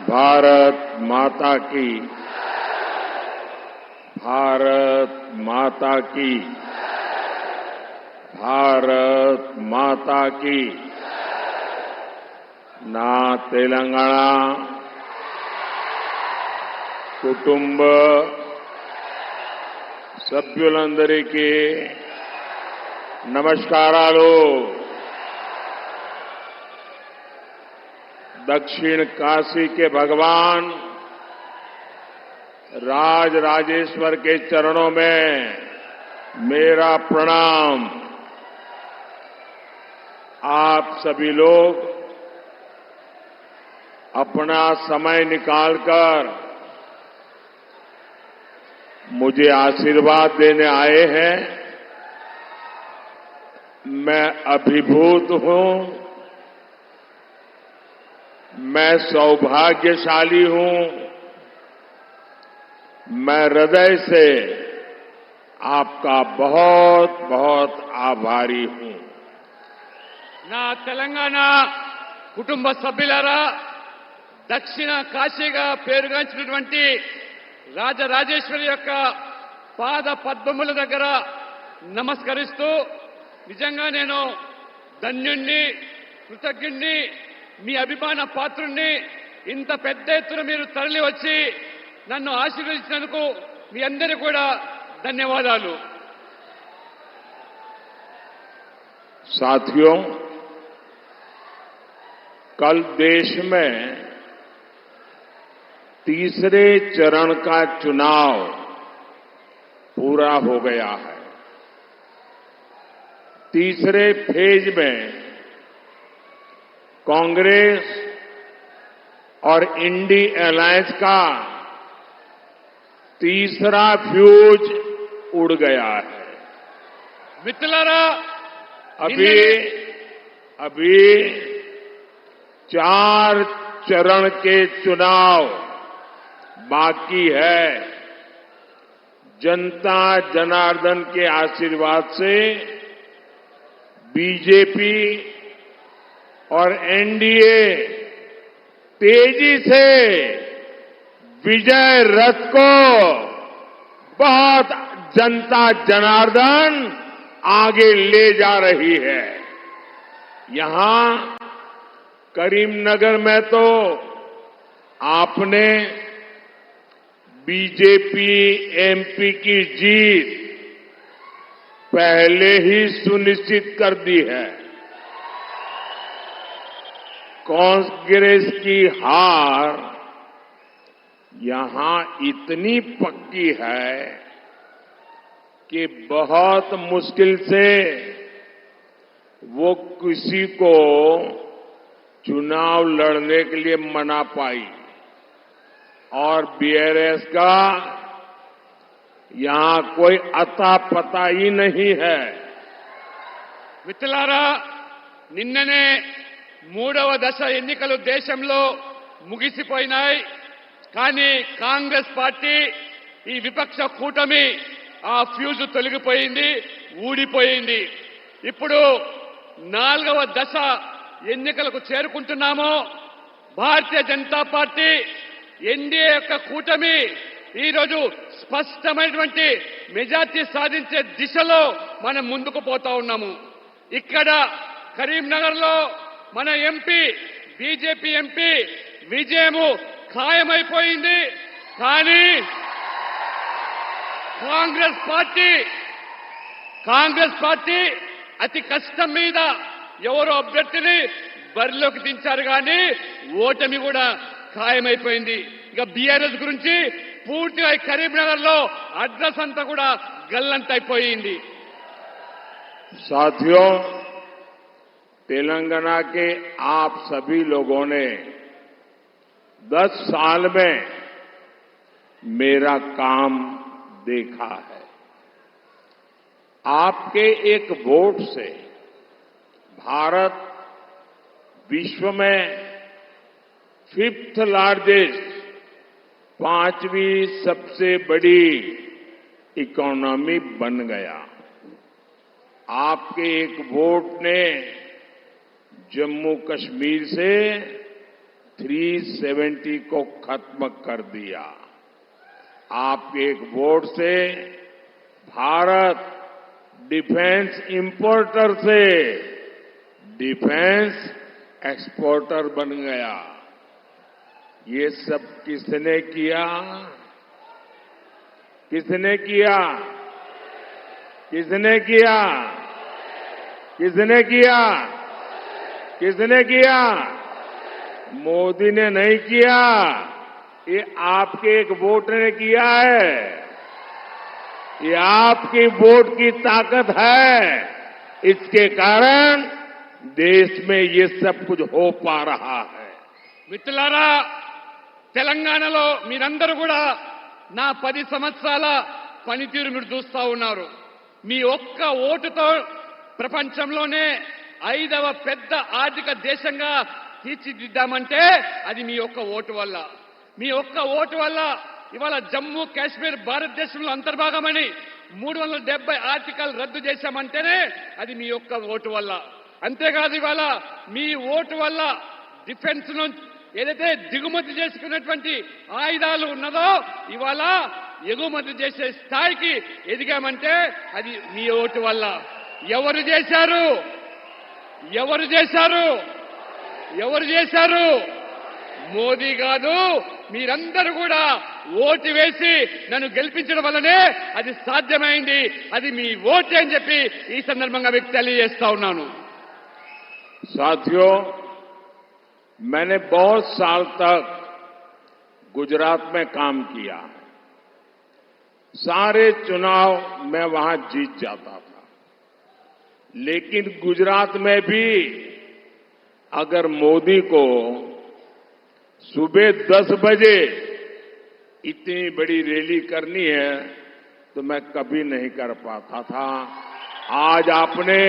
भारत माता की, भारत माता की, भारत माता की। ना तेलंगाना కుటుంబ సభ్యులందరికీ నమస్కారాలు। दक्षिण काशी के भगवान राज राजेश्वर के चरणों में मेरा प्रणाम। आप सभी लोग अपना समय निकालकर मुझे आशीर्वाद देने आए हैं। मैं अभिभूत हूं, मैं सौभाग्यशाली हूं। मैं हृदय से आपका बहुत बहुत आभारी हूं। నా తెలంగాణ కుటుంబ సభ్యులారా, దక్షిణ కాశీగా పేరుగాంచినటువంటి రాజరాజేశ్వరి యొక్క పాద పద్మముల దగ్గర నమస్కరిస్తూ, నిజంగా నేను ధన్యుణ్ణి, కృతజ్ఞుణ్ణి, మీ అభిమాన పాత్రుణ్ణి. ఇంత పెద్ద ఎత్తున మీరు తరలి వచ్చి నన్ను ఆశీర్వదించినందుకు మీ అందరికీ కూడా ధన్యవాదాలు। साथियों, कल देश में तीसरे चरण का चुनाव पूरा हो गया है। तीसरे फेज में कांग्रेस और इंडी अलायंस का तीसरा फ्यूज उड़ गया है। మిత్రులారా, अभी 4 चरण के चुनाव बाकी है। जनता जनार्दन के आशीर्वाद से बीजेपी और एनडीए तेजी से विजय रथ को बहुत जनता जनार्दन आगे ले जा रही है। यहां करीमनगर में तो आपने बीजेपी एमपी की जीत पहले ही सुनिश्चित कर दी है। कांग्रेस की हार यहां इतनी पक्की है कि बहुत मुश्किल से वो किसी को चुनाव लड़ने के लिए मना पाई। और बीआरएस का यहां कोई अता पता ही नहीं है। మిత్రులారా, నిన్ననే మూడవ దశ ఎన్నికలు దేశంలో ముగిసిపోయినాయి. కానీ కాంగ్రెస్ పార్టీ, ఈ విపక్ష కూటమి ఆ ఫ్యూజ్ తొలగిపోయింది, ఊడిపోయింది. ఇప్పుడు 4వ దశ ఎన్నికలకు చేరుకుంటున్నాము. భారతీయ జనతా పార్టీ, ఎన్డీఏ యొక్క కూటమి ఈరోజు స్పష్టమైనటువంటి మెజార్టీ సాధించే దిశలో మనం ముందుకు పోతా ఉన్నాము. ఇక్కడ కరీంనగర్ లో మన ఎంపీ, బీజేపీ ఎంపీ విజయము ఖాయమైపోయింది. కానీ కాంగ్రెస్ పార్టీ అతి కష్టం మీద ఎవరో అభ్యర్థిని బరిలోకి దించారు, కానీ ఓటమి కూడా ఖాయమైపోయింది. ఇక బీఆర్ఎస్ గురించి పూర్తిగా కరీంనగర్ లో అడ్రస్ అంతా కూడా గల్లంతైపోయింది। साथियों, तेलंगाना के आप सभी लोगों ने 10 साल में मेरा काम देखा है। आपके एक वोट से भारत विश्व में 5th लार्जेस्ट, 5वीं सबसे बड़ी इकोनॉमी बन गया। आपके एक वोट ने जम्मू कश्मीर से 370 को खत्म कर दिया। आपके एक वोट से भारत डिफेंस इंपोर्टर से डिफेंस एक्सपोर्टर बन गया। ये सब किसने किया? किसने किया? किसने किया? किसने किया? किसने किया? मोदी ने नहीं किया, ये आपके एक वोट ने किया है। ये आपकी वोट की ताकत है। इसके कारण देश में ये सब कुछ हो पा रहा है। మిత్రులారా, తెలంగాణలో మీరందరూ కూడా నా 10 సంవత్సరాల పనితీరు మీరు చూస్తా ఉన్నారు. మీ ఒక్క ఓటుతో ప్రపంచంలోనే 5వ పెద్ద ఆర్థిక దేశంగా తీర్చిదిద్దామంటే అది మీ ఒక్క ఓటు వల్ల. మీ ఒక్క ఓటు వల్ల ఇవాళ జమ్మూ కాశ్మీర్ భారతదేశంలో అంతర్భాగమని 370 ఆర్టికల్ రద్దు చేశామంటేనే అది మీ ఒక్క ఓటు వల్ల. అంతేకాదు ఇవాళ మీ ఓటు వల్ల డిఫెన్స్ నుంచి ఏదైతే దిగుమతి చేసుకున్నటువంటి ఆయుధాలు ఉన్నదో ఇవాళ ఎగుమతి చేసే స్థాయికి ఎదిగామంటే అది మీ ఓటు వల్ల. ఎవరు చేశారు? ఎవరు చేశారు? ఎవరు చేశారు? మోదీ కాదు, మీరందరూ కూడా ఓటు వేసి నన్ను గెలిపించడం వల్లనే అది సాధ్యమైంది. అది మీ ఓటే అని చెప్పి ఈ సందర్భంగా మీకు తెలియజేస్తా ఉన్నాను. साथियों, मैंने बहुत साल तक गुजरात में काम किया। सारे चुनाव मैं वहां जीत जाता था, लेकिन गुजरात में भी अगर मोदी को सुबह 10 बजे इतनी बड़ी रैली करनी है तो मैं कभी नहीं कर पाता था। आज आपने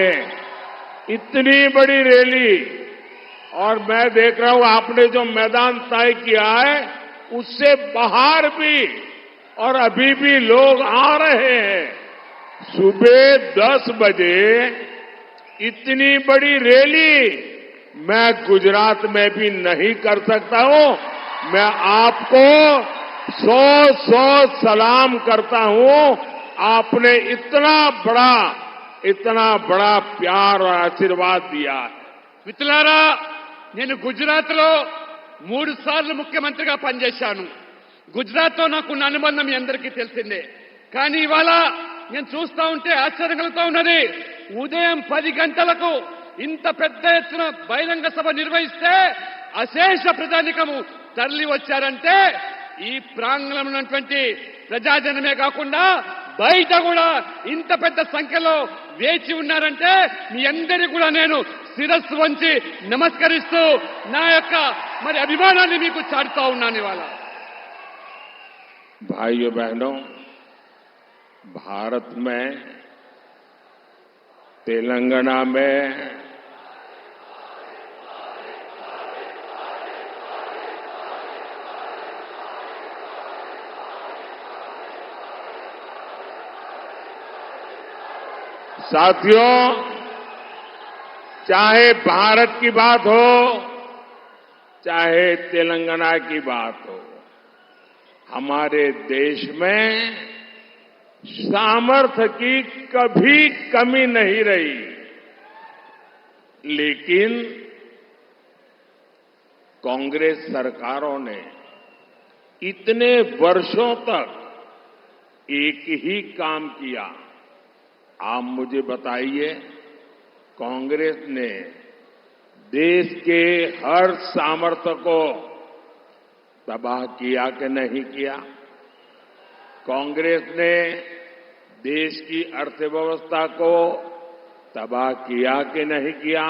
इतनी बड़ी रैली, और मैं देख रहा हूं आपने जो मैदान तय किया है उससे बाहर भी, और अभी भी लोग आ रहे हैं। सुबह 10 बजे इतनी बड़ी रैली मैं गुजरात में भी नहीं कर सकता हूं। मैं आपको 100 सलाम करता हूं। आपने इतना बड़ा प्यार और आशीर्वाद दिया है। మిత్రులారా, నేను గుజరాత్ లో 3 సార్లు ముఖ్యమంత్రిగా పనిచేశాను. గుజరాత్ తో నాకున్న అనుబంధం మీ అందరికీ తెలిసిందే. కానీ ఇవాళ నేను చూస్తా ఉంటే ఆశ్చర్యం కలుగుతా ఉన్నది. ఉదయం 10 గంటలకు ఇంత పెద్ద ఎత్తున బహిరంగ సభ నిర్వహిస్తే అశేష ప్రజానికము తరలి వచ్చారంటే ఈ ప్రాంగణంలో ఉన్నటువంటి ప్రజాజనమే కాకుండా బయట కూడా ఇంత పెద్ద సంఖ్యలో వేచి ఉన్నారంటే మీ అందరికీ కూడా నేను శిరస్సు వంచి నమస్కరిస్తూ నా యొక్క అభిమానాన్ని మీకు చాటుతా ఉన్నాను. ఇవాళ भाइयों बहनों, भारत में तेलंगाना में साथियों, चाहे भारत की बात हो, चाहे तेलंगाना की बात हो, हमारे देश में सामर्थ्य की कभी कमी नहीं रही। लेकिन कांग्रेस सरकारों ने इतने वर्षों तक एक ही काम किया। आप मुझे बताइए, कांग्रेस ने देश के हर सामर्थ्य को तबाह किया कि नहीं किया? कांग्रेस ने देश की अर्थव्यवस्था को तबाह किया कि नहीं किया?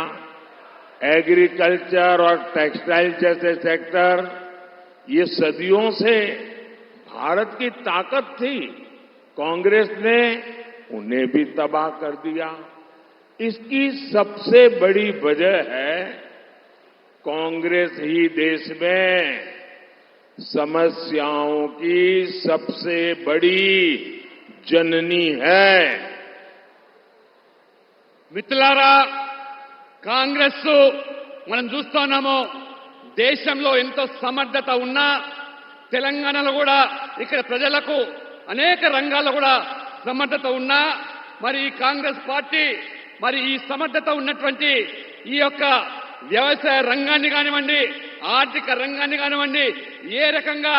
एग्रीकल्चर और टेक्सटाइल जैसे सेक्टर, ये सदियों से भारत की ताकत थी। कांग्रेस ने उन्हें भी तबाह कर दिया। इसकी सबसे बड़ी वजह है कांग्रेस ही देश में समस्याओं की सबसे बड़ी जननी है। మిత్రులారా, కాంగ్రెస్ మనం చూస్తున్నాము దేశంలో ఎంతో సమర్థత ఉన్నా తెలంగాణలో కూడా ఇక్కడ ప్రజలకు అనేక రంగాల్లో కూడా సమర్థత ఉన్నా మరి ఈ కాంగ్రెస్ పార్టీ మరి ఈ సమర్థత ఉన్నటువంటి ఈ యొక్క వ్యవసాయ రంగాన్ని కానివ్వండి, ఆర్థిక రంగాన్ని కానివ్వండి ఏ రకంగా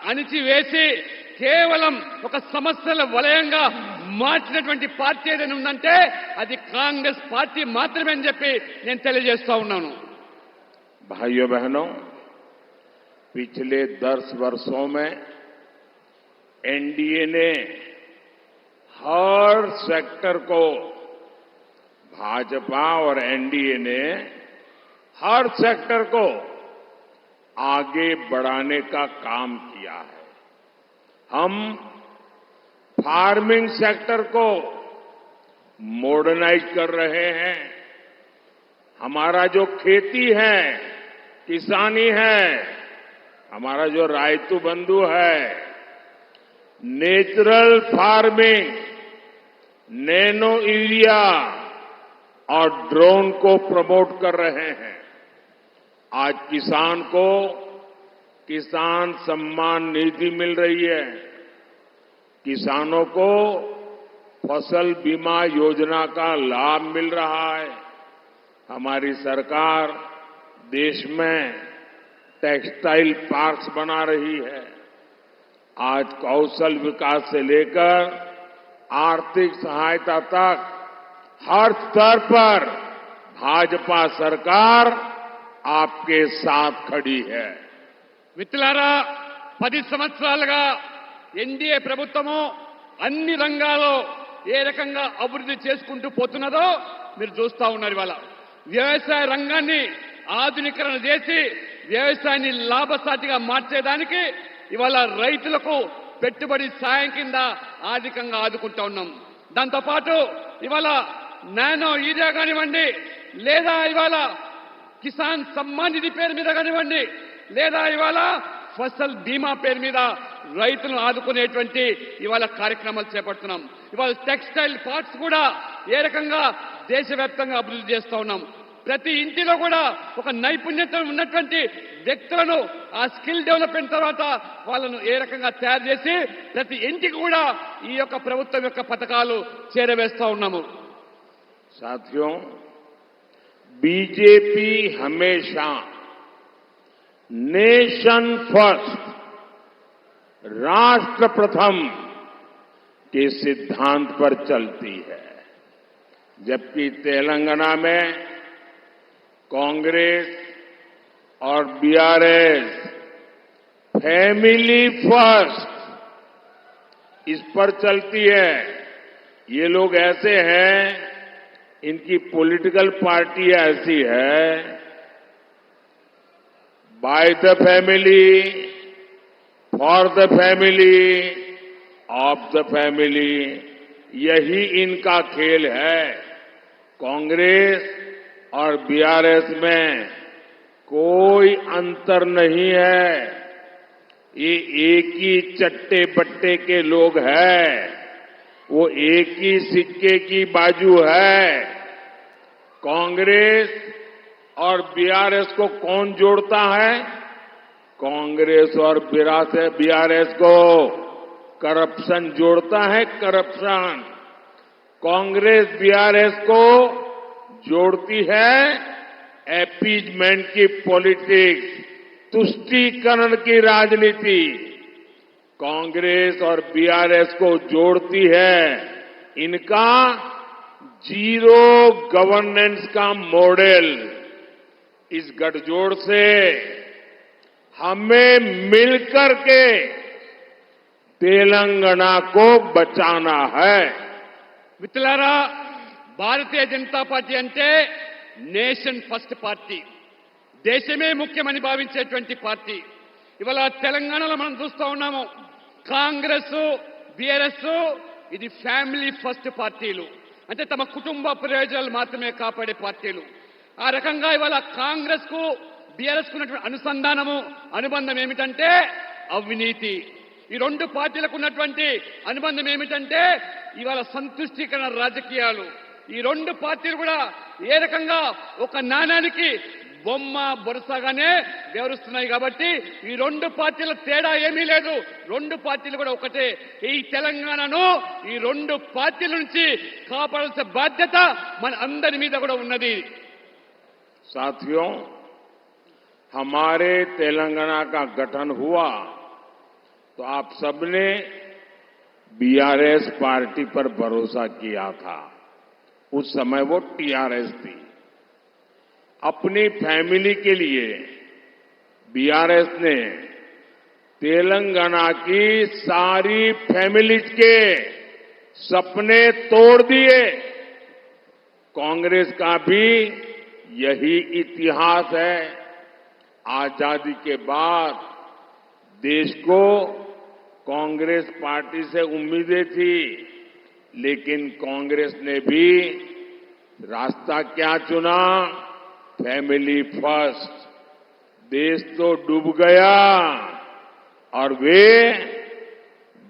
అణిచివేసి కేవలం ఒక సమస్యల వలయంగా మార్చినటువంటి పార్టీ ఏదైనా ఉందంటే అది కాంగ్రెస్ పార్టీ మాత్రమే అని చెప్పి నేను తెలియజేస్తా ఉన్నాను. भाइयों बहनों, पिछले 10 वर्षों में एनडीए ने हर सेक्टर को, भाजपा और एनडीए ने हर सेक्टर को आगे बढ़ाने का काम किया है. हम फार्मिंग सेक्टर को मॉडर्नाइज कर रहे हैं. हमारा जो खेती है, किसानी है, हमारा जो रायतू बंधु है, नेचुरल फार्मिंग, नैनो यूरिया और ड्रोन को प्रमोट कर रहे हैं. आज किसान को किसान सम्मान निधि मिल रही है. किसानों को फसल बीमा योजना का लाभ मिल रहा है. हमारी सरकार देश में टेक्सटाइल पार्क्स बना रही है. आज कौशल विकास से लेकर आर्थिक सहायता तक हर स्तर पर भाजपा सरकार आपके साथ खड़ी है. మిత్రులారా 10 సంవత్సరాలుగా ఎన్డీఏ ప్రభుత్వము అన్ని రంగాల్లో ఏ రకంగా అభివృద్ధి చేసుకుంటూ పోతున్నదో మీరు చూస్తా ఉన్నారు. ఇవాళ వ్యవసాయ రంగాన్ని ఆధునీకరణ చేసి వ్యవసాయాన్ని లాభసాటిగా మార్చేదానికి ఇవాళ రైతులకు పెట్టుబడి సాయం కింద ఆర్థికంగా ఆదుకుంటా ఉన్నాం. దాంతోపాటు ఇవాళ నానో యూరియా కానివ్వండి, లేదా ఇవాళ కిసాన్ సమ్మాన్ నిధి పేరు మీద కానివ్వండి, లేదా ఇవాళ ఫసల్ బీమా పేరు మీద రైతులను ఆదుకునేటువంటి ఇవాళ కార్యక్రమాలు చేపడుతున్నాం. ఇవాళ టెక్స్టైల్ పార్క్స్ కూడా ఏ రకంగా దేశవ్యాప్తంగా అభివృద్ధి చేస్తా ఉన్నాం. ప్రతి ఇంటిలో కూడా ఒక నైపుణ్యత ఉన్నటువంటి వ్యక్తులను ఆ స్కిల్ డెవలప్మెంట్ తర్వాత వాళ్ళను ఏ రకంగా తయారు చేసి ప్రతి ఇంటికి కూడా ఈ యొక్క ప్రభుత్వం యొక్క పథకాలు చేరవేస్తా ఉన్నాము. साथियों, बीजेपी हमेशा नेशन फर्स्ट, राष्ट्र प्रथम के सिद्धांत पर चलती है. जबकि तेलंगाना में कांग्रेस और बीआरएस फैमिली फर्स्ट इस पर चलती है. ये लोग ऐसे हैं, इनकी पॉलिटिकल पार्टी ऐसी है, by the family, for the family, of the family, यही इनका खेल है. कांग्रेस और बीआरएस में कोई अंतर नहीं है. ये एक ही चट्टे बट्टे के लोग हैं. वो एक ही सिक्के की बाजू है. कांग्रेस और बीआरएस को कौन जोड़ता है? कांग्रेस और बीआरएस को करप्शन जोड़ता है. करप्शन कांग्रेस बीआरएस को जोड़ती है अपीजमेंट की पॉलिटिक्स, तुष्टीकरण की राजनीति. कांग्रेस और बीआरएस को जोड़ती है इनका जीरो गवर्नेंस का मॉडल. इस गठजोड़ से हमें मिलकर के तेलंगाना को बचाना है. మిత్రులారా, భారతీయ జనతా పార్టీ అంటే నేషన్ ఫస్ట్ పార్టీ, దేశమే ముఖ్యమని భావించేటువంటి పార్టీ. ఇవాళ తెలంగాణలో మనం చూస్తూ ఉన్నాము, కాంగ్రెస్ బీఆర్ఎస్ ఇది ఫ్యామిలీ ఫస్ట్ పార్టీలు, అంటే తమ కుటుంబ ప్రయోజనాలు మాత్రమే కాపాడే పార్టీలు. ఆ రకంగా ఇవాళ కాంగ్రెస్ కు బీఆర్ఎస్ కు ఉన్నటువంటి అనుబంధం ఏమిటంటే అవినీతి. ఈ రెండు పార్టీలకు ఉన్నటువంటి అనుబంధం ఏమిటంటే ఇవాళ సంతుష్టీకరణ రాజకీయాలు. ఈ రెండు పార్టీలు కూడా ఏ రకంగా ఒక నాణానికి బొమ్మ బొరుసగానే వ్యవహరిస్తున్నాయి. కాబట్టి ఈ రెండు పార్టీల తేడా ఏమీ లేదు. రెండు పార్టీలు కూడా ఒకటే. ఈ తెలంగాణను ఈ రెండు పార్టీల నుంచి కాపాడాల్సిన బాధ్యత మన అందరి మీద కూడా ఉన్నది. साथियों, हमारे तेलंगाना का गठन हुआ तो आप सबने बीआरएस पार्टी पर भरोसा किया था. उस समय वो टीआरएस थी. अपनी फैमिली के लिए बीआरएस ने तेलंगाना की सारी फैमिलीज के सपने तोड़ दिए. कांग्रेस का भी यही इतिहास है. आजादी के बाद देश को कांग्रेस पार्टी से उम्मीदें थी, लेकिन कांग्रेस ने भी रास्ता क्या चुना? Family first. देश तो डूब गया और वे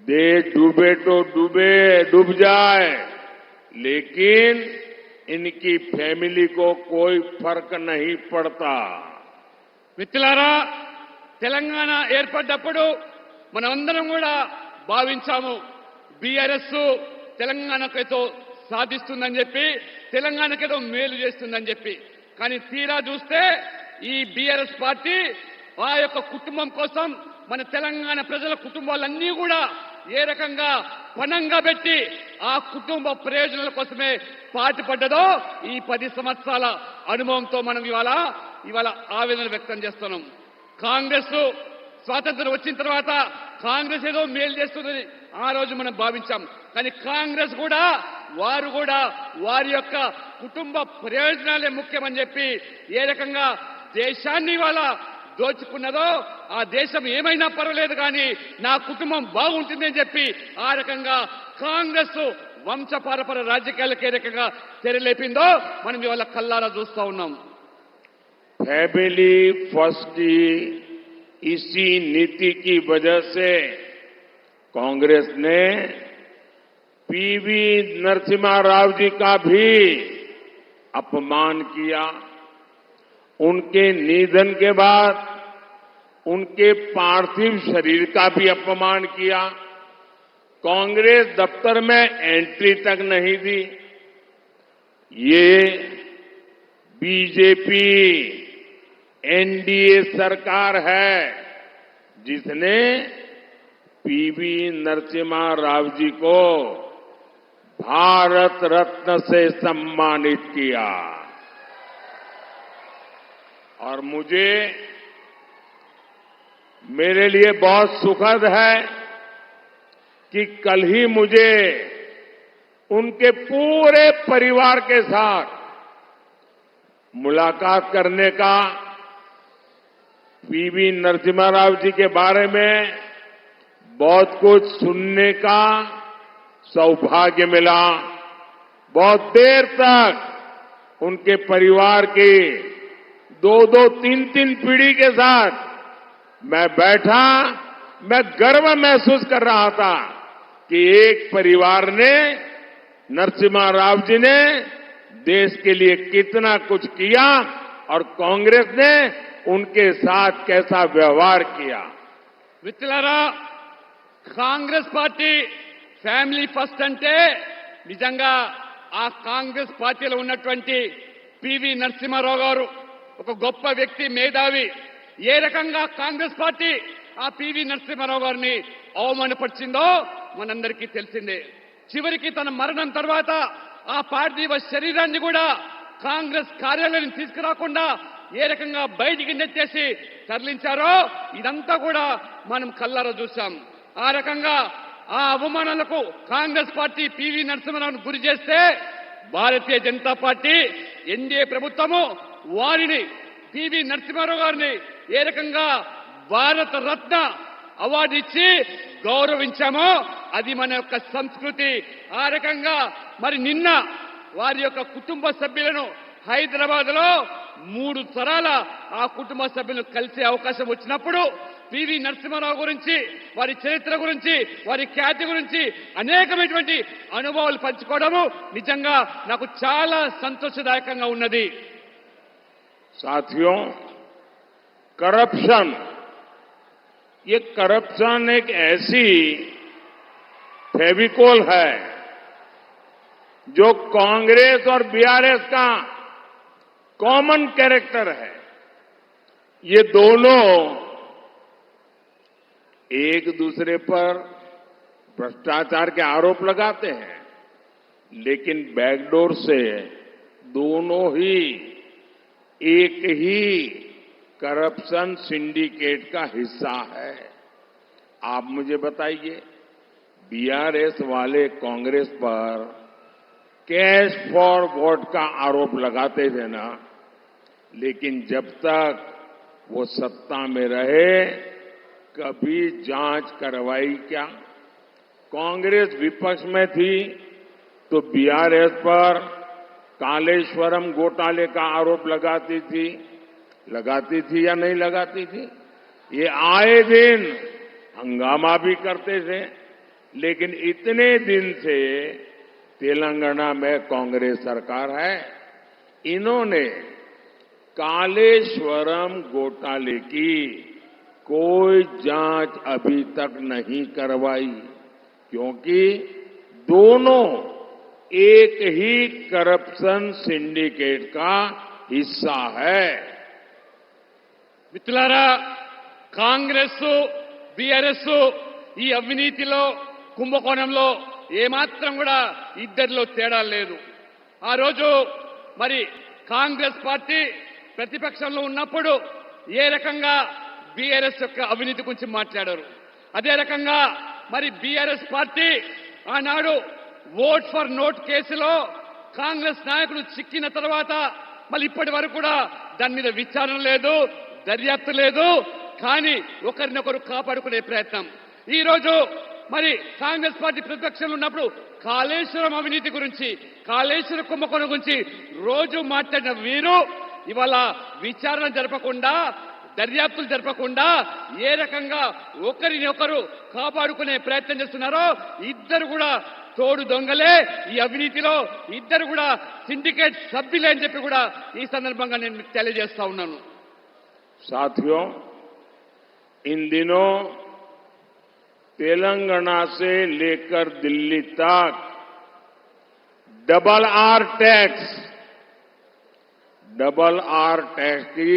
देश डूबे तो डूब जाए, लेकिन इनकी फैमिली को कोई फर्क नहीं पड़ता. మిత్రులారా, తెలంగాణ ఏర్పడ్డప్పుడు మనమందరం కూడా భావించాము బీఆర్ఎస్ తెలంగాణకేదో సాధిస్తుందని చెప్పి, తెలంగాణకేదో మేలు చేస్తుందని చెప్పి. కానీ తీరా చూస్తే ఈ బీఆర్ఎస్ పార్టీ ఆ యొక్క కుటుంబం కోసం, మన తెలంగాణ ప్రజల కుటుంబాలన్నీ కూడా ఏ రకంగా పణంగా పెట్టి ఆ కుటుంబ ప్రయోజనాల కోసమే పాటుపడ్డదో ఈ 10 సంవత్సరాల అనుభవంతో మనం ఇవాళ ఆవేదన వ్యక్తం చేస్తున్నాం. కాంగ్రెస్ స్వాతంత్రం వచ్చిన తర్వాత కాంగ్రెస్ ఏదో మేలు చేస్తుందని ఆ రోజు మనం భావించాం. కానీ కాంగ్రెస్ కూడా వారి యొక్క కుటుంబ ప్రయోజనాలే ముఖ్యమని చెప్పి ఏ రకంగా దేశాన్ని ఇవాళ దోచుకున్నదో, ఆ దేశం ఏమైనా పర్వాలేదు కానీ నా కుటుంబం బాగుంటుందని చెప్పి ఆ రకంగా కాంగ్రెస్ వంశపారపర రాజకీయాలకు ఏ రకంగా తెరలేపిందో మనం ఇవాళ కల్లారా చూస్తా ఉన్నాం. फैमिली फर्स्ट की इसी नीति की वजह से कांग्रेस ने पीवी नरसिम्हा राव जी का भी अपमान किया. उनके निधन के बाद उनके पार्थिव शरीर का भी अपमान किया. कांग्रेस दफ्तर में एंट्री तक नहीं दी. ये बीजेपी एनडीए सरकार है जिसने पीवी नरसिम्हा राव जी को भारत रत्न से सम्मानित किया. और मेरे लिए बहुत सुखद है कि कल ही मुझे उनके पूरे परिवार के साथ मुलाकात करने का, पीवी नरसिम्हा राव जी के बारे में बहुत कुछ सुनने का सौभाग्य मिला. बहुत देर तक उनके परिवार की 2-2, 3-3 पीढ़ी के साथ मैं बैठा. मैं गर्व महसूस कर रहा था कि एक परिवार ने, नरसिम्हा राव जी ने देश के लिए कितना कुछ किया और कांग्रेस ने उनके साथ कैसा व्यवहार किया. మిత్రులారా, కాంగ్రెస్ పార్టీ ఫ్యామిలీ ఫస్ట్ అంటే నిజంగా ఆ కాంగ్రెస్ పార్టీలో ఉన్నటువంటి పివి నరసింహారావు గారు ఒక గొప్ప వ్యక్తి, మేధావి. ఏ రకంగా కాంగ్రెస్ పార్టీ ఆ పివి నరసింహారావు గారిని అవమానపరిచిందో మనందరికీ తెలిసిందే. చివరికి తన మరణం తర్వాత ఆ పార్థివ శరీరాన్ని కూడా కాంగ్రెస్ కార్యాలయం తీసుకురాకుండా ఏ రకంగా బయటికి నెట్టేసి తరలించారో ఇదంతా కూడా మనం కల్లారా చూశాం. ఆ రకంగా ఆ అవమానాలకు కాంగ్రెస్ పార్టీ పివి నరసింహారావును గురి చేస్తే భారతీయ జనతా పార్టీ ఎన్డీఏ ప్రభుత్వము వారిని, పివి నరసింహారావు గారిని ఏ రకంగా భారత రత్న అవార్డు ఇచ్చి గౌరవించామో అది మన యొక్క సంస్కృతి. ఆ రకంగా మరి నిన్న వారి యొక్క కుటుంబ సభ్యులను హైదరాబాద్ లో 3 తరాల ఆ కుటుంబ సభ్యులను కలిసే అవకాశం వచ్చినప్పుడు పివి నరసింహారావు గురించి, వారి చరిత్ర గురించి, వారి ఖ్యాతి గురించి అనేకమైనటువంటి అనుభవాలు పంచుకోవడము నిజంగా నాకు చాలా సంతోషదాయకంగా ఉన్నది. साथियों, करप्शन, ये करप्शन एक ऐसी फेविकोल है जो कांग्रेस और बीआरएस का कॉमन कैरेक्टर है। ये दोनों एक दूसरे पर भ्रष्टाचार के आरोप लगाते हैं, लेकिन बैकडोर से दोनों ही एक ही करप्शन सिंडिकेट का हिस्सा है। आप मुझे बताइए, बीआरएस वाले कांग्रेस पर कैश फॉर वोट का आरोप लगाते थे ना, लेकिन जब तक वो सत्ता में रहे कभी जांच करवाई क्या? कांग्रेस विपक्ष में थी तो बीआरएस पर कालेश्वरम घोटाले का आरोप लगाती थी या नहीं लगाती थी? ये आए दिन हंगामा भी करते थे, लेकिन इतने दिन से तेलंगाना में कांग्रेस सरकार है, इन्होंने कालेश्वरम घोटाले की कोई जांच अभी तक नहीं करवाई, क्योंकि दोनों एक ही करप्शन सिंडिकेट का हिस्सा है। మిత్రులారా, కాంగ్రెస్ బీఆర్ఎస్ ఈ అవినీతిలో కుంభకోణంలో ఏమాత్రం కూడా ఇద్దరిలో తేడా లేదు. ఆ రోజు మరి కాంగ్రెస్ పార్టీ ప్రతిపక్షంలో ఉన్నప్పుడు ఏ రకంగా బీఆర్ఎస్ యొక్క అవినీతి గురించి మాట్లాడారు, అదే రకంగా మరి బీఆర్ఎస్ పార్టీ ఆనాడు ఓట్ ఫర్ నోట్ కేసులో కాంగ్రెస్ నాయకులు చిక్కిన తర్వాత మళ్ళీ ఇప్పటి వరకు కూడా దాని మీద విచారణ లేదు, దర్యాప్తు లేదు. కానీ ఒకరినొకరు కాపాడుకునే ప్రయత్నం. ఈ రోజు మరి కాంగ్రెస్ పార్టీ ప్రతిపక్షంలో ఉన్నప్పుడు కాళేశ్వరం అవినీతి గురించి, కాళేశ్వరం కుంభకోణం గురించి రోజు మాట్లాడిన వీరు ఇవాళ విచారణ జరపకుండా, దర్యాప్తులు జరపకుండా ఏ రకంగా ఒకరినొకరు కాపాడుకునే ప్రయత్నం చేస్తున్నారో, ఇద్దరు కూడా తోడు దొంగలే ఈ అవినీతిలో, ఇద్దరు కూడా సిండికేట్ సభ్యులే అని చెప్పి కూడా ఈ సందర్భంగా నేను మీకు తెలియజేస్తా ఉన్నాను. साथियों, इन दिनों तेलंगाना से लेकर दिल्ली तक डबल आर टैक्स की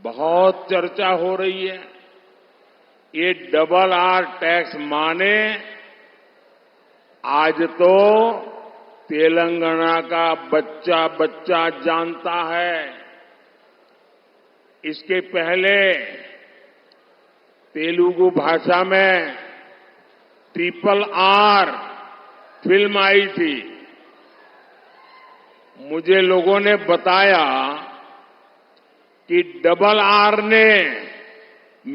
बहुत चर्चा हो रही है। ये डबल आर टैक्स माने आज तो तेलंगाना का बच्चा बच्चा जानता है। इसके पहले तेलुगु भाषा में ट्रिपल आर फिल्म आई थी। मुझे लोगों ने बताया कि डबल आर ने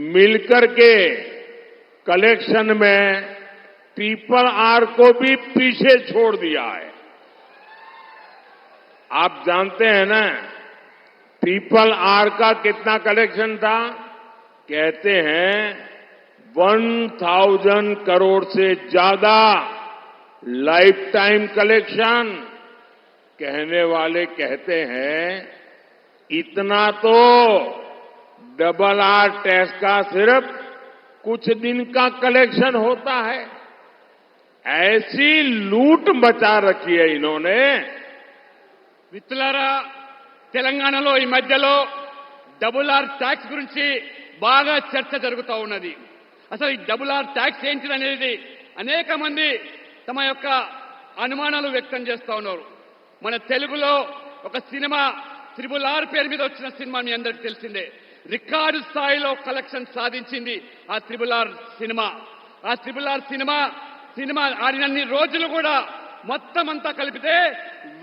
मिलकर के कलेक्शन में ट्रिपल आर को भी पीछे छोड़ दिया है। आप जानते हैं ना ट्रिपल आर का कितना कलेक्शन था? कहते हैं 1000 करोड़ से ज्यादा लाइफ टाइम कलेक्शन। कहने वाले कहते हैं इतना तो डबल आर टैक्स का सिर्फ कुछ दिन का कलेक्शन होता है। ऐसी लूट मचा रखी है इन्होंने। మిత్రులారా, తెలంగాణలో ఈ మధ్యలో డబుల్ ఆర్ ట్యాక్స్ గురించి బాగా చర్చ జరుగుతూ ఉన్నది. అసలు ఈ డబుల్ ఆర్ ట్యాక్స్ ఏంటిదనేది అనేక మంది తమ యొక్క అనుమానాలు వ్యక్తం చేస్తూ ఉన్నారు. మన తెలుగులో ఒక సినిమా త్రిబుల్ ఆర్ పేరు మీద వచ్చిన సినిమా మీ అందరికీ తెలిసిందే. రికార్డు స్థాయిలో కలెక్షన్ సాధించింది ఆ త్రిబుల్ ఆర్ సినిమా. ఆ త్రిబుల్ ఆర్ సినిమా ఆడినన్ని రోజులు కూడా మొత్తం అంతా కలిపితే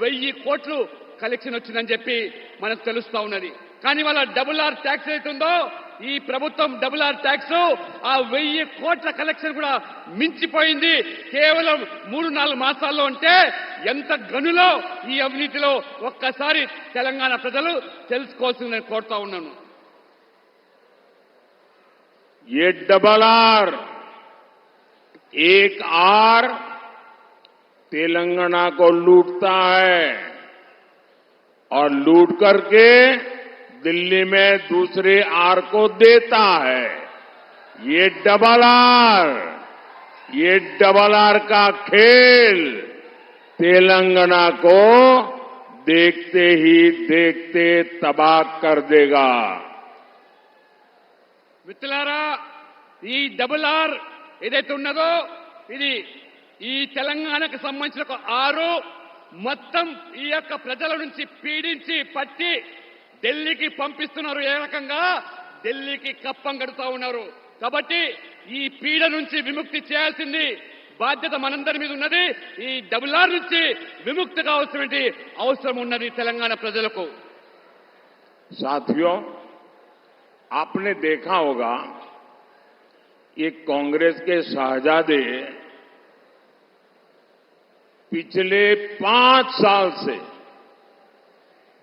1000 కోట్లు కలెక్షన్ వచ్చిందని చెప్పి మనకు తెలుస్తా ఉన్నది. కానీ వాళ్ళ డబుల్ ఆర్ ట్యాక్స్ అవుతుందో ఈ ప్రభుత్వం డబుల్ ఆర్ ట్యాక్స్ ఆ 1000 కోట్ల కలెక్షన్ కూడా మించిపోయింది కేవలం 3-4 మాసాల్లో. అంటే ఎంత గనులో ఈ అవినీతిలో ఒక్కసారి తెలంగాణ ప్రజలు తెలుసుకోవాల్సిందని కోరుతా ఉన్నాను. ये डबल आर, एक आर तेलंगाना को लूटता है और लूट करके दिल्ली में दूसरे आर को देता है। ये डबल आर का खेल तेलंगाना को देखते ही देखते तबाह कर देगा। మిత్రులారా, ఈ డబుల్ ఆర్ ఏదైతే ఉన్నదో ఇది ఈ తెలంగాణకు సంబంధించిన ఒక ఆరు మొత్తం ఈ యొక్క ప్రజల నుంచి పీడించి పట్టి ఢిల్లీకి పంపిస్తున్నారు. ఏ రకంగా ఢిల్లీకి కప్పం కడుతూ ఉన్నారు. కాబట్టి ఈ పీడ నుంచి విముక్తి చేయాల్సింది బాధ్యత మనందరి మీద ఉన్నది. ఈ డబుల్ ఆర్ నుంచి విముక్తి కావాల్సిన అవసరం ఉన్నది తెలంగాణ ప్రజలకు. साथियों, आपने देखा होगा ये कांग्रेस के शहजादे पिछले 5 साल से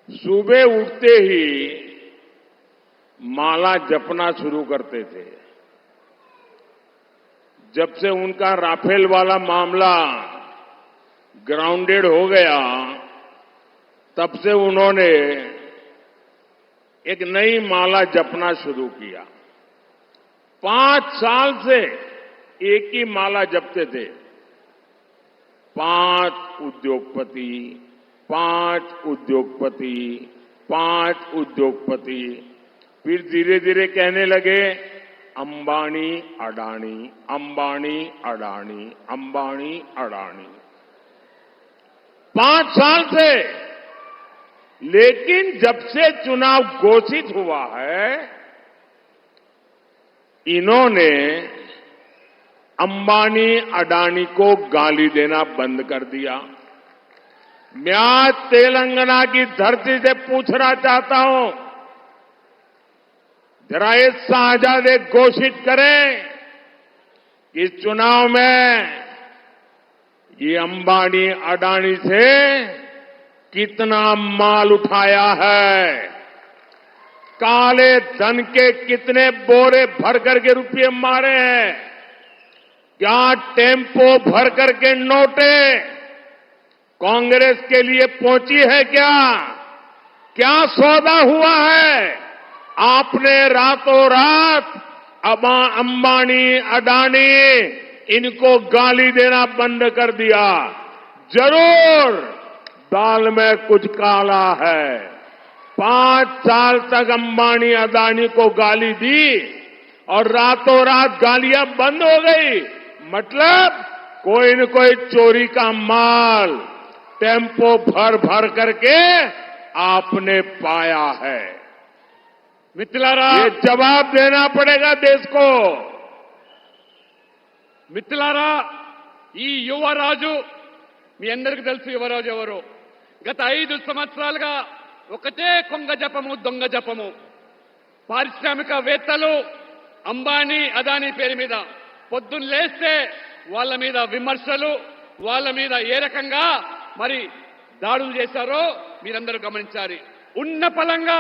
सुबह उठते ही माला जपना शुरू करते थे। जब से उनका राफेल वाला मामला ग्राउंडेड हो गया, तब से उन्होंने एक नई माला जपना शुरू किया। 5 साल से एक ही माला जपते थे। 5 उद्योगपति, 5 उद्योगपति, 5 उद्योगपति। फिर धीरे धीरे कहने लगे अंबानी अडानी, अंबानी अडानी, अंबानी अडानी। 5 साल से। लेकिन जब से चुनाव घोषित हुआ है, इन्होंने अंबानी अडानी को गाली देना बंद कर दिया। मैं आज तेलंगाना की धरती से पूछना चाहता हूं, जरा ये शहजादे घोषित करें कि इस चुनाव में ये अंबानी अडानी से कितना माल उठाया है, काले धन के कितने बोरे भर करके रुपये मारे हैं, क्या टेम्पो भर करके नोटे कांग्रेस के लिए पहुंची है, क्या सौदा हुआ है। आपने रातों रात अंबानी अडानी इनको गाली देना बंद कर दिया। जरूर दाल में कुछ काला है। 5 साल तक अंबानी अडानी को गाली दी और रातों रात गालियां बंद हो गई। मतलब कोई न कोई चोरी का माल टेम्पो भर भर करके आपने पाया है। మిత్రులారా, ये जवाब देना पड़ेगा देश को। మిత్రులారా, ఈ యువరాజు మీ అందరికీ తెలుసు యువరాజు ఎవరు. గత 5 సంవత్సరాలుగా ఒకటే కొంగ జపము, దొంగ జపము. పారిశ్రామికవేత్తలు అంబానీ అదానీ పేరు మీద పొద్దున్న లేస్తే వాళ్ళ మీద విమర్శలు, వాళ్ళ మీద ఏ రకంగా మరి దాడులు చేశారో మీరందరూ గమనించాలి. ఉన్న పలంగా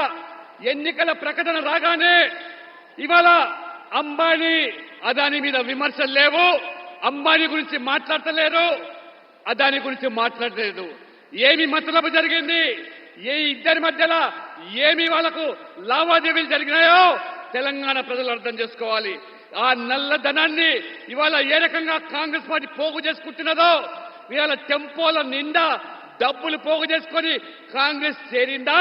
ఎన్నికల ప్రకటన రాగానే ఇవాళ అంబానీ అదానీ మీద విమర్శలు లేవు. అంబానీ గురించి మాట్లాడతలేరు, అదానీ గురించి మాట్లాడలేదు. ఏమి మతలబు జరిగింది, ఏ ఇద్దరి మధ్యలో ఏమి వాళ్లకు లావాదేవీలు జరిగినాయో తెలంగాణ ప్రజలు అర్థం చేసుకోవాలి. ఆ నల్లధనాన్ని ఇవాళ ఏ రకంగా కాంగ్రెస్ పార్టీ పోగు చేసుకుంటున్నదో, ఇవాళ టెంపోల నిండా డబ్బులు పోగు చేసుకొని కాంగ్రెస్ చేరిందా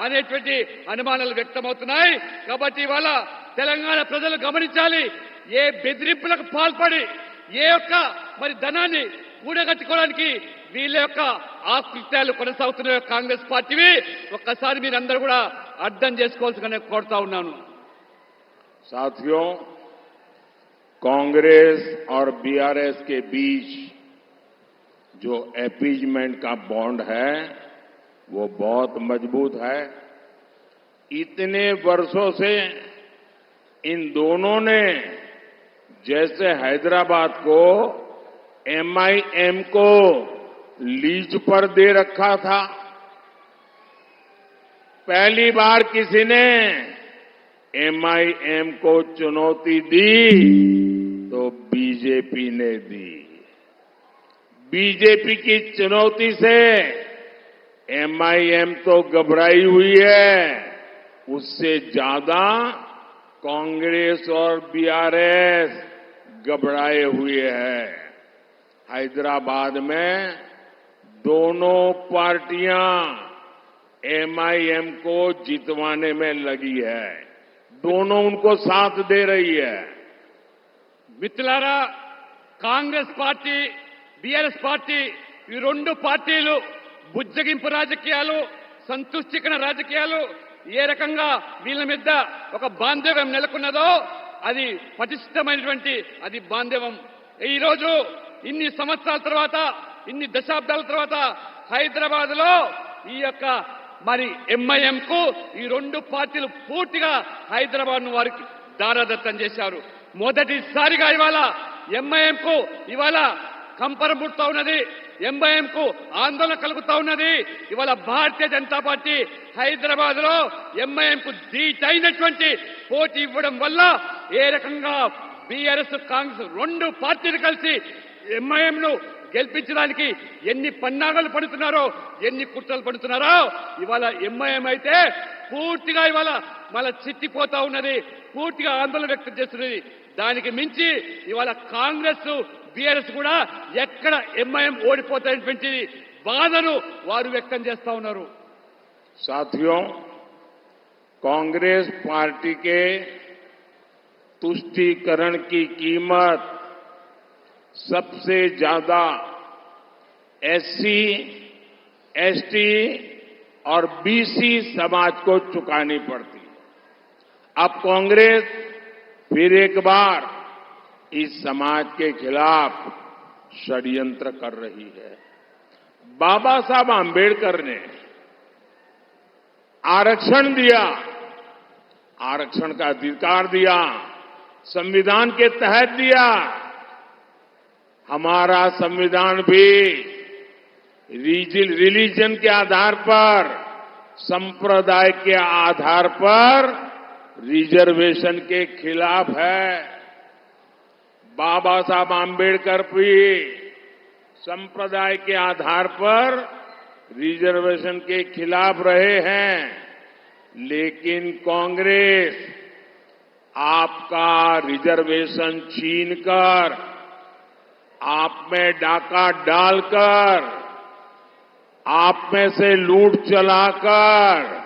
అనేటువంటి అనుమానాలు వ్యక్తమవుతున్నాయి. కాబట్టి ఇవాళ తెలంగాణ ప్రజలు గమనించాలి, ఏ బెదిరింపులకు పాల్పడి ఏ యొక్క మరి ధనాన్ని కూడగట్టుకోవడానికి వీళ్ళ యొక్క ఆకృత్యాలు కొనసాగుతున్నాయో కాంగ్రెస్ పార్టీవి ఒక్కసారి మీరందరూ కూడా అర్థం చేసుకోవాల్సిందిగా కోరుతా ఉన్నాను. साथियों, कांग्रेस और बीआरएस के बीच जो अपीजमेंट का बॉन्ड है वो बहुत मजबूत है। इतने वर्षों से इन दोनों ने जैसे हैदराबाद को एमआईएम को लीज पर दे रखा था, पहली बार किसी ने एमआईएम को चुनौती दी तो बीजेपी ने दी। बीजेपी की चुनौती से एमआईएम तो घबराई हुई है, उससे ज्यादा कांग्रेस और बीआरएस घबराए हुए हैं। हैदराबाद में दोनों पार्टियां एमआईएम को जितवाने में लगी है, दोनों उनको साथ दे रही है। మిత్రులారా, కాంగ్రెస్ పార్టీ బీఆర్ఎస్ పార్టీ ఈ రెండు పార్టీలు బుజ్జగింపు రాజకీయాలు, సంతుష్టికరణ రాజకీయాలు ఏ రకంగా వీళ్ళ మీద ఒక బాంధవ్యం నెలకొన్నదో అది పటిష్టమైనటువంటి అది బాంధవ్యం. ఈ రోజు ఇన్ని సంవత్సరాల తర్వాత, ఇన్ని దశాబ్దాల తర్వాత హైదరాబాద్ లో ఈ యొక్క మరి ఎంఐఎం కు ఈ రెండు పార్టీలు పూర్తిగా హైదరాబాద్ ను వారికి దారాదత్తం చేశారు. మొదటిసారిగా ఇవాళ ఎంఐఎం కు ఇవాళ కంపరం పుడుతూ ఉన్నది, ఎంఐఎం కు ఆందోళన కలుగుతా ఉన్నది. ఇవాళ భారతీయ జనతా పార్టీ హైదరాబాద్ లో ఎంఐఎం కు ధీటైనటువంటి పోటీ ఇవ్వడం వల్ల ఏ రకంగా బీఆర్ఎస్ కాంగ్రెస్ రెండు పార్టీలు కలిసి ఎంఐఎం ను గెలిపించడానికి ఎన్ని పన్నాగాలు పడుతున్నారో, ఎన్ని కుట్రలు పడుతున్నారో ఇవాళ ఎంఐఎం అయితే పూర్తిగా ఇవాళ మళ్ళా చిట్టిపోతా ఉన్నది, పూర్తిగా ఆందోళన వ్యక్తం చేస్తున్నది. దానికి మించి ఇవాళ కాంగ్రెస్ బీఆర్ఎస్ కూడా ఎక్కడ ఎంఐఎం ఓడిపోతాయనేటువంటి బాధను వారు వ్యక్తం చేస్తా ఉన్నారు. साथियों, कांग्रेस पार्टी के तुष्टीकरण की कीमत सबसे ज्यादा एससी, एसटी और बीसी समाज को चुकानी पड़ती। अब कांग्रेस फिर एक बार इस समाज के खिलाफ षड्यंत्र कर रही है। बाबा साहब आंबेडकर ने आरक्षण दिया, आरक्षण का अधिकार दिया, संविधान के तहत दिया। हमारा संविधान भी रिलीजन के आधार पर, संप्रदाय के आधार पर रिजर्वेशन के खिलाफ है। बाबा साहब आंबेडकर भी संप्रदाय के आधार पर रिजर्वेशन के खिलाफ रहे हैं, लेकिन कांग्रेस आपका रिजर्वेशन छीनकर, आप में डाका डालकर, आप में से लूट चलाकर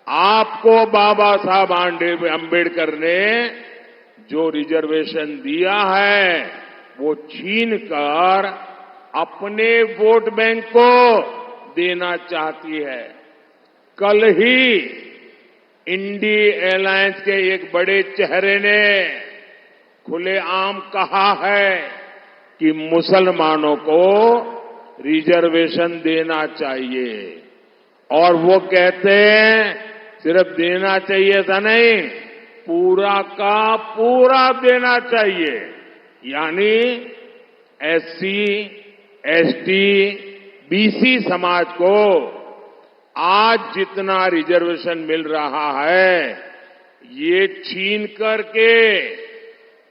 आपको बाबा साहब आंबेडकर ने जो रिजर्वेशन दिया है वो छीनकर अपने वोट बैंक को देना चाहती है। कल ही इंडी एलायंस के एक बड़े चेहरे ने खुलेआम कहा है कि मुसलमानों को रिजर्वेशन देना चाहिए, और वो कहते हैं सिर्फ देना चाहिए था नहीं, पूरा का पूरा देना चाहिए। यानी एससी, एसटी, बीसी समाज को आज जितना रिजर्वेशन मिल रहा है ये छीन करके,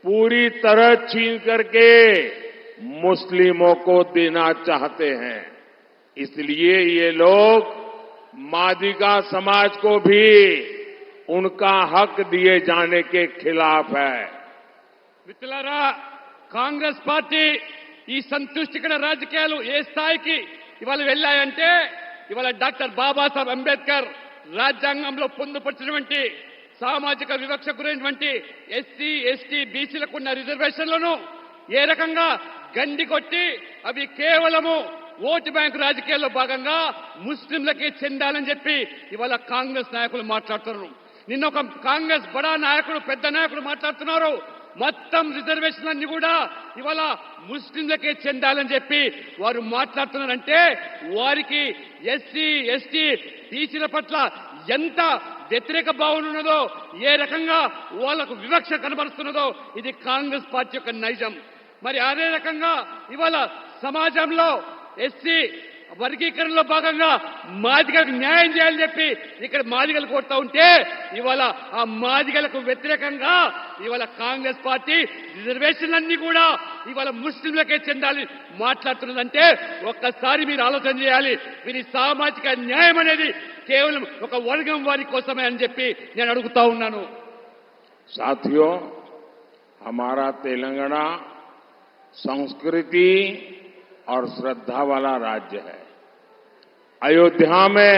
पूरी तरह छीन करके मुस्लिमों को देना चाहते हैं। इसलिए ये लोग मादिगा समाज को भी उनका हक दिए जाने के खिलाफ है। మిత్రులారా, కాంగ్రెస్ పార్టీ ఈ సంతుష్టికరణ రాజకీయాలు ఏ స్థాయికి ఇవాళ వెళ్ళాయంటే, ఇవాళ డాక్టర్ బాబాసాహెబ్ అంబేద్కర్ రాజ్యాంగంలో పొందుపరిచినటువంటి సామాజిక వివక్ష గురైనటువంటి ఎస్సీ, ఎస్టీ, బీసీలకు ఉన్న రిజర్వేషన్లను ఏ రకంగా గండి కొట్టి అవి కేవలము ఓటు బ్యాంకు రాజకీయాల్లో భాగంగా ముస్లింలకే చెందాలని చెప్పి ఇవాళ కాంగ్రెస్ నాయకులు మాట్లాడుతున్నారు. నిన్న ఒక కాంగ్రెస్ బడా నాయకుడు, పెద్ద నాయకుడు మాట్లాడుతున్నారు, మొత్తం రిజర్వేషన్లన్నీ కూడా ఇవాళ ముస్లింలకే చెందాలని చెప్పి వారు మాట్లాడుతున్నారంటే వారికి ఎస్సీ, ఎస్టీ, బీసీల పట్ల ఎంత వ్యతిరేక భావన ఉన్నదో, ఏ రకంగా వాళ్లకు వివక్ష కనబరుస్తున్నదో ఇది కాంగ్రెస్ పార్టీ యొక్క నైజం. మరి అదే రకంగా ఇవాళ సమాజంలో ఎస్సీ వర్గీకరణలో భాగంగా మాదిగలకు న్యాయం చేయాలని చెప్పి ఇక్కడ మాదిగలు కోరుతా ఉంటే ఇవాళ ఆ మాదిగలకు వ్యతిరేకంగా ఇవాళ కాంగ్రెస్ పార్టీ రిజర్వేషన్లన్నీ కూడా ఇవాళ ముస్లింలకే చెందాలి మాట్లాడుతున్నదంటే ఒక్కసారి మీరు ఆలోచన చేయాలి. వీరి సామాజిక న్యాయం అనేది కేవలం ఒక వర్గం వారి కోసమే అని చెప్పి నేను అడుగుతా ఉన్నాను. साथियों, हमारा तेलंगाना संस्कृति और श्रद्धा वाला राज्य है. अयोध्या में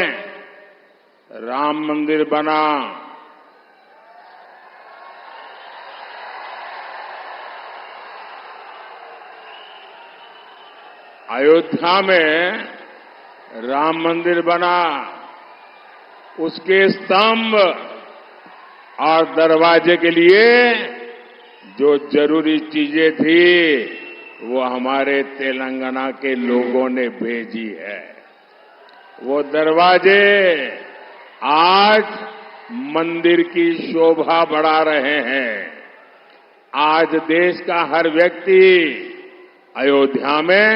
राम मंदिर बना, अयोध्या में राम मंदिर बना, उसके स्तंभ और दरवाजे के लिए जो जरूरी चीजें थी वो हमारे तेलंगाना के लोगों ने भेजी है. वो दरवाजे आज मंदिर की शोभा बढ़ा रहे हैं. आज देश का हर व्यक्ति अयोध्या में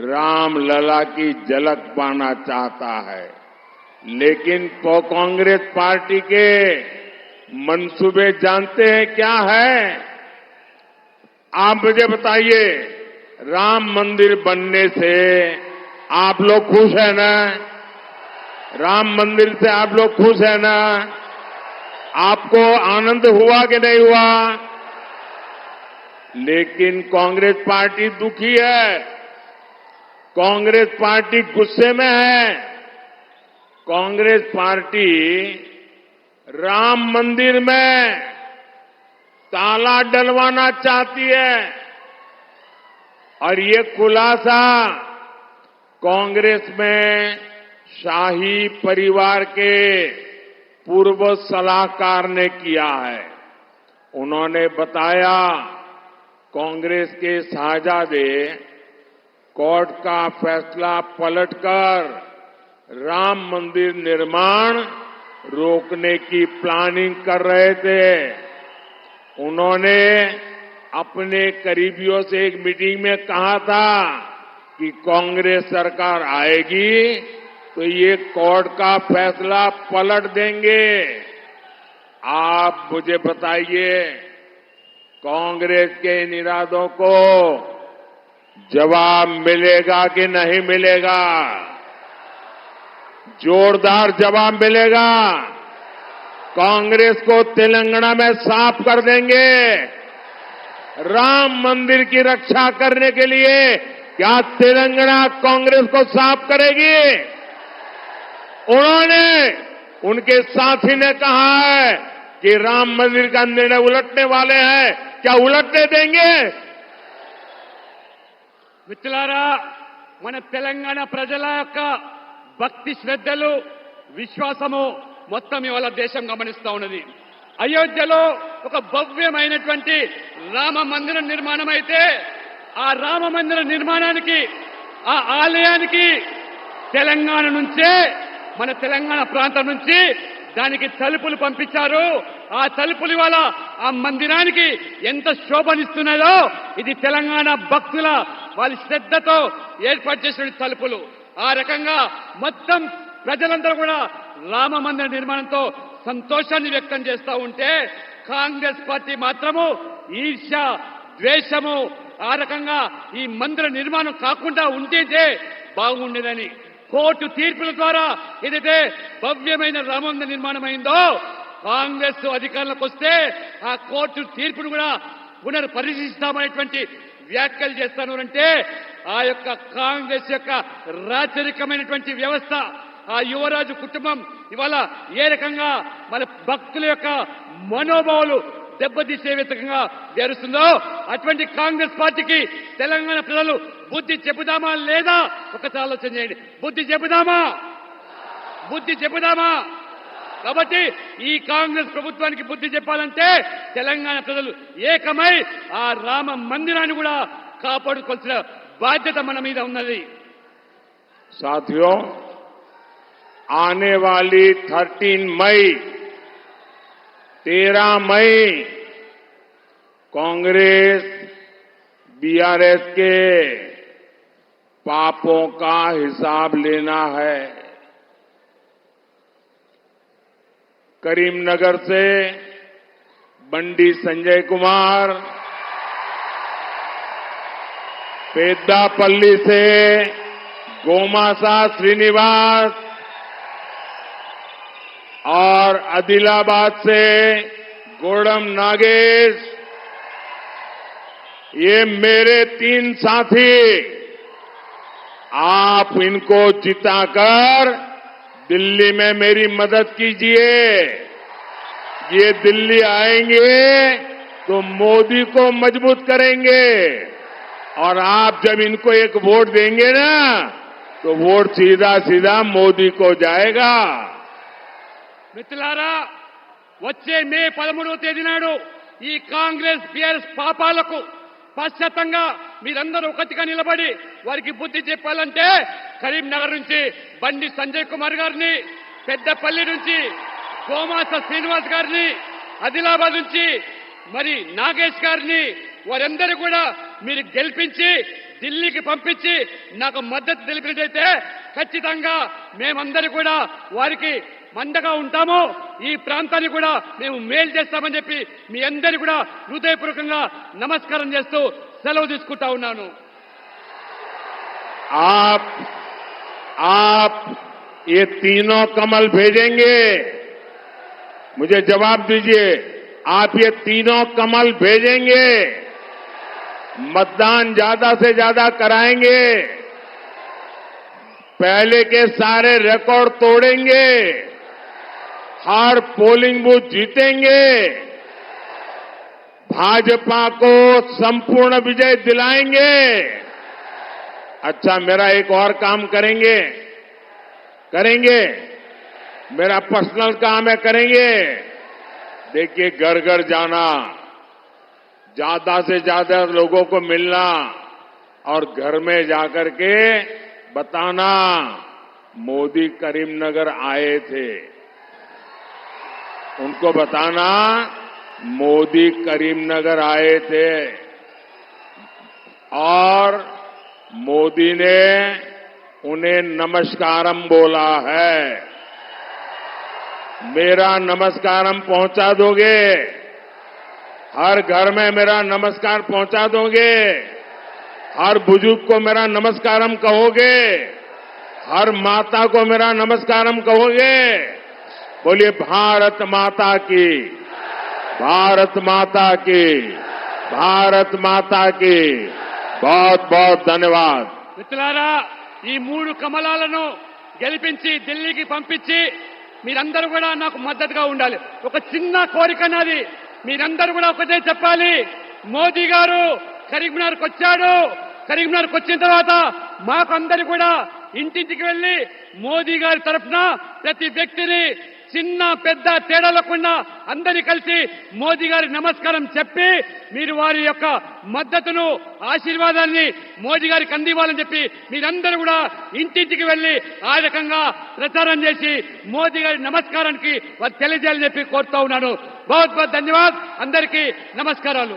राम लला की झलक पाना चाहता है. लेकिन कांग्रेस पार्टी के मंसूबे जानते हैं क्या है? आप मुझे बताइए, राम मंदिर बनने से आप लोग खुश है ना? राम मंदिर से आप लोग खुश है ना? आपको आनंद हुआ कि नहीं हुआ? लेकिन कांग्रेस पार्टी दुखी है, कांग्रेस पार्टी गुस्से में है. कांग्रेस पार्टी राम मंदिर में ताला डलवाना चाहती है और ये खुलासा कांग्रेस में शाही परिवार के पूर्व सलाहकार ने किया है. उन्होंने बताया कांग्रेस के साहजादे कोर्ट का फैसला पलटकर राम मंदिर निर्माण रोकने की प्लानिंग कर रहे थे. उन्होंने अपने करीबियों से एक मीटिंग में कहा था कि कांग्रेस सरकार आएगी तो ये कोर्ट का फैसला पलट देंगे. आप मुझे बताइए, कांग्रेस के इन इरादों को जवाब मिलेगा कि नहीं मिलेगा? जोरदार जवाब मिलेगा. कांग्रेस को तेलंगाना में साफ कर देंगे. राम मंदिर की रक्षा करने के लिए क्या तेलंगाना कांग्रेस को साफ करेगी? उन्होंने, उनके साथी ने कहा है कि राम मंदिर का निर्णय उलटने वाले हैं. क्या उलटने देंगे? మిత్రులారా, మన తెలంగాణ ప్రజల యొక్క భక్తి శ్రద్ధలు విశ్వాసము మొత్తం ఇవాళ దేశం గమనిస్తా ఉన్నది. అయోధ్యలో ఒక భవ్యమైనటువంటి రామ మందిరం నిర్మాణం అయితే ఆ రామ మందిర నిర్మాణానికి, ఆ ఆలయానికి తెలంగాణ నుంచే, మన తెలంగాణ ప్రాంతం నుంచి దానికి తలుపులు పంపించారు. ఆ తలుపులు ఇవాళ ఆ మందిరానికి ఎంత శోభనిస్తున్నాయో ఇది తెలంగాణ భక్తుల వాళ్ళ శ్రద్ధతో ఏర్పాటు చేసిన తలుపులు. ఆ రకంగా మొత్తం ప్రజలందరూ కూడా రామ మందిర నిర్మాణంతో సంతోషాన్ని వ్యక్తం చేస్తూ ఉంటే కాంగ్రెస్ పార్టీ మాత్రము ఈర్ష్య, ద్వేషము, ఆ రకంగా ఈ మందిర నిర్మాణం కాకుండా ఉంటే బాగుండేదని కోర్టు తీర్పుల ద్వారా ఏదైతే భవ్యమైన రామ మందిర నిర్మాణం అయిందో కాంగ్రెస్ అధికారంలోకి వస్తే ఆ కోర్టు తీర్పును కూడా పునర్పరిశీలిస్తామనేటువంటి వ్యాఖ్యలు చేస్తాను అంటే ఆ యొక్క కాంగ్రెస్ యొక్క రాచరికమైనటువంటి వ్యవస్థ, ఆ యువరాజు కుటుంబం ఇవాళ ఏ రకంగా మన భక్తుల యొక్క మనోభావాలు దెబ్బతీసే విధంగా చేరుస్తుందో అటువంటి కాంగ్రెస్ పార్టీకి తెలంగాణ ప్రజలు బుద్ధి చెబుదామా లేదా? ఒకసారి ఆలోచన చేయండి. బుద్ధి చెబుదామా? బుద్ధి చెబుదామా? కాబట్టి ఈ కాంగ్రెస్ ప్రభుత్వానికి బుద్ధి చెప్పాలంటే తెలంగాణ ప్రజలు ఏకమై ఆ రామ మందిరాన్ని కూడా కాపాడుకోవాల్సిన బాధ్యత మన మీద ఉన్నది. साथियों, आने वाली 13 मई 13 मई कांग्रेस बीआरएस के पापों का हिसाब लेना है। करीमनगर से बंडी संजय कुमार, पेद्दापल्ली से गोमासा श्रीनिवास और आदिलाबाद से गोडम नागेश, ये मेरे 3 साथी, आप इनको जिताकर दिल्ली में मेरी मदद कीजिए। ये दिल्ली आएंगे तो मोदी को मजबूत करेंगे और आप जब इनको एक वोट देंगे ना तो वोट सीधा सीधा मोदी को जाएगा। మిత్రులారా, వచ్చే మే 13వ తేదీ నాడు ఈ కాంగ్రెస్ బీఆర్ఎస్ పాపాలకు పశ్చాత్తంగా మీరందరూ ఒకటిగా నిలబడి వారికి బుద్ధి చెప్పాలంటే కరీంనగర్ నుంచి బండి సంజయ్ కుమార్ గారిని, పెద్దపల్లి నుంచి గోమాస శ్రీనివాస్ గారిని, ఆదిలాబాద్ నుంచి మరి నాగేష్ గారిని, వారందరూ కూడా మీరు గెలిపించి ఢిల్లీకి పంపించి నాకు మద్దతు తెలిపినట్లయితే ఖచ్చితంగా మేమందరూ కూడా వారికి మండగా ఉంటాము, ఈ ప్రాంతాన్ని కూడా మేము మేలు చేస్తామని చెప్పి మీ అందరికీ కూడా హృదయపూర్వకంగా నమస్కారం చేస్తూ సెలవు తీసుకుంటా ఉన్నాను. आप ये तीनों कमल भेजेंगे, मुझे जवाब दीजिए, आप ये तीनों कमल भेजेंगे, मतदान ज्यादा से ज्यादा कराएंगे, पहले के सारे रिकॉर्ड तोड़ेंगे, हर पोलिंग बूथ जीतेंगे, भाजपा को संपूर्ण विजय दिलाएंगे। अच्छा, मेरा एक और काम करेंगे, मेरा पर्सनल काम है, करेंगे। देखिए, घर घर जाना, ज्यादा से ज्यादा लोगों को मिलना और घर में जाकर के बताना मोदी करीमनगर आए थे, उनको बताना मोदी करीमनगर आए थे और मोदी ने उन्हें नमस्कारम बोला है। मेरा नमस्कारम पहुंचा दोगे? हर घर में मेरा नमस्कार पहुंचा दोगे? हर बुजुर्ग को मेरा नमस्कारम कहोगे? हर माता को मेरा नमस्कारम कहोगे? बोलिए भारत माता की, भारत माता की, भारत माता की। बहुत बहुत धन्यवाद। మిత్రులారా, ఈ 3 కమలాలను గెలిపించి ఢిల్లీకి పంపించి మీరందరూ కూడా నాకు మద్దతుగా ఉండాలి. ఒక చిన్న కోరిక నాది, మీరందరూ కూడా ఒకటే చెప్పాలి, మోదీ గారు కరీంనగర్కి వచ్చాడు, కరీంనగర్కి వచ్చిన తర్వాత మాకు అందరూ కూడా ఇంటింటికి వెళ్లి మోదీ గారి తరఫున ప్రతి వ్యక్తిని చిన్న పెద్ద తేడా లేకుండా అందరినీ కలిసి మోదీ గారి నమస్కారం చెప్పి మీరు వారి యొక్క మద్దతును, ఆశీర్వాదాన్ని మోదీ గారికి అందివ్వాలని చెప్పి మీరందరూ కూడా ఇంటింటికి వెళ్లి ఆ రకంగా ప్రచారం చేసి మోదీ గారి నమస్కారానికి వారు తెలియజేయాలని చెప్పి కోరుతా ఉన్నాను. बहुत बहुत धन्यवाद, అందరికీ నమస్కారాలు.